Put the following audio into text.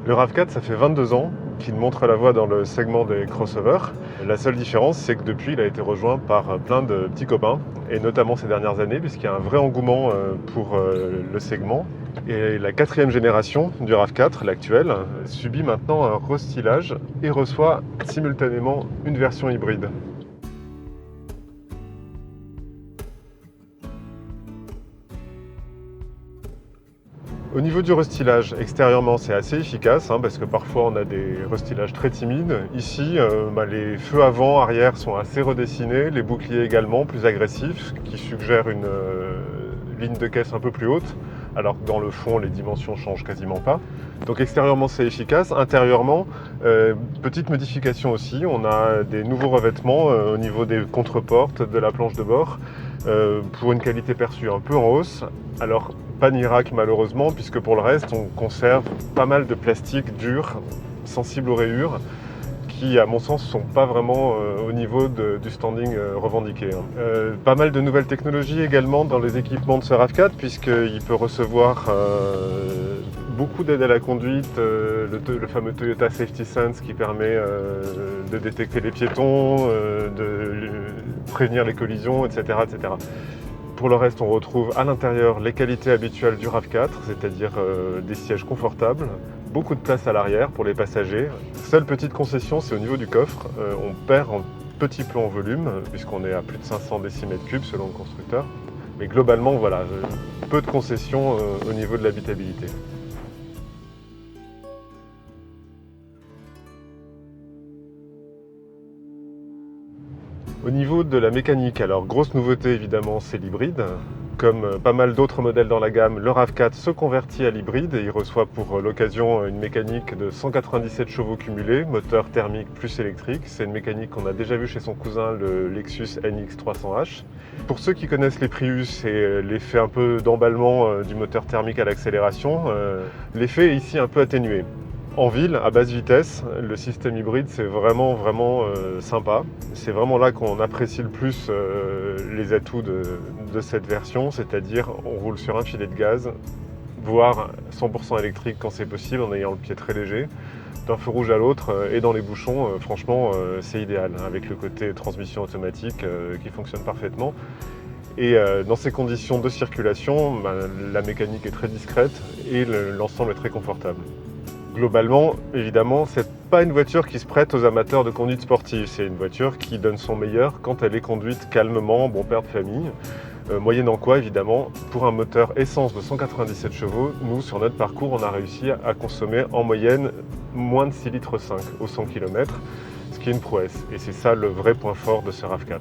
Le RAV4, ça fait 22 ans qu'il montre la voie dans le segment des crossovers. La seule différence, c'est que depuis, il a été rejoint par plein de petits copains, et notamment ces dernières années, puisqu'il y a un vrai engouement pour le segment. Et la 4e génération du RAV4, l'actuelle, subit maintenant un restylage et reçoit simultanément une version hybride. Au niveau du restylage, extérieurement c'est assez efficace parce que parfois on a des restylages très timides. Ici, les feux avant, arrière sont assez redessinés, les boucliers également plus agressifs, ce qui suggère une ligne de caisse un peu plus haute, alors que dans le fond les dimensions changent quasiment pas. Donc extérieurement c'est efficace, intérieurement, petite modification aussi, on a des nouveaux revêtements au niveau des contreportes, de la planche de bord, pour une qualité perçue un peu en hausse. Alors pas de miracle malheureusement, puisque pour le reste on conserve pas mal de plastique dur, sensible aux rayures, qui à mon sens sont pas vraiment au niveau du standing revendiqué. Pas mal de nouvelles technologies également dans les équipements de ce RAV4, puisqu'il peut recevoir beaucoup d'aide à la conduite, le fameux Toyota Safety Sense qui permet de détecter les piétons, de prévenir les collisions, etc., etc. Pour le reste, on retrouve à l'intérieur les qualités habituelles du RAV4, c'est-à-dire des sièges confortables, beaucoup de place à l'arrière pour les passagers. Seule petite concession, c'est au niveau du coffre. On perd un petit peu en volume, puisqu'on est à plus de 500 décimètres cubes selon le constructeur. Mais globalement, voilà, peu de concessions au niveau de l'habitabilité. Au niveau de la mécanique, alors grosse nouveauté évidemment, c'est l'hybride. Comme pas mal d'autres modèles dans la gamme, le RAV4 se convertit à l'hybride et il reçoit pour l'occasion une mécanique de 197 chevaux cumulés, moteur thermique plus électrique. C'est une mécanique qu'on a déjà vue chez son cousin, le Lexus NX300H. Pour ceux qui connaissent les Prius et l'effet un peu d'emballement du moteur thermique à l'accélération, l'effet est ici un peu atténué. En ville, à basse vitesse, le système hybride, c'est vraiment sympa. C'est vraiment là qu'on apprécie le plus les atouts de cette version, c'est-à-dire on roule sur un filet de gaz, voire 100% électrique quand c'est possible, en ayant le pied très léger. D'un feu rouge à l'autre et dans les bouchons, franchement, c'est idéal, avec le côté transmission automatique qui fonctionne parfaitement. Et dans ces conditions de circulation, la mécanique est très discrète et l'ensemble est très confortable. Globalement, évidemment, c'est pas une voiture qui se prête aux amateurs de conduite sportive. C'est une voiture qui donne son meilleur quand elle est conduite calmement, bon père de famille. Moyennant quoi, évidemment, pour un moteur essence de 197 chevaux, nous, sur notre parcours, on a réussi à consommer en moyenne moins de 6,5 litres au 100 km, ce qui est une prouesse. Et c'est ça le vrai point fort de ce RAV4.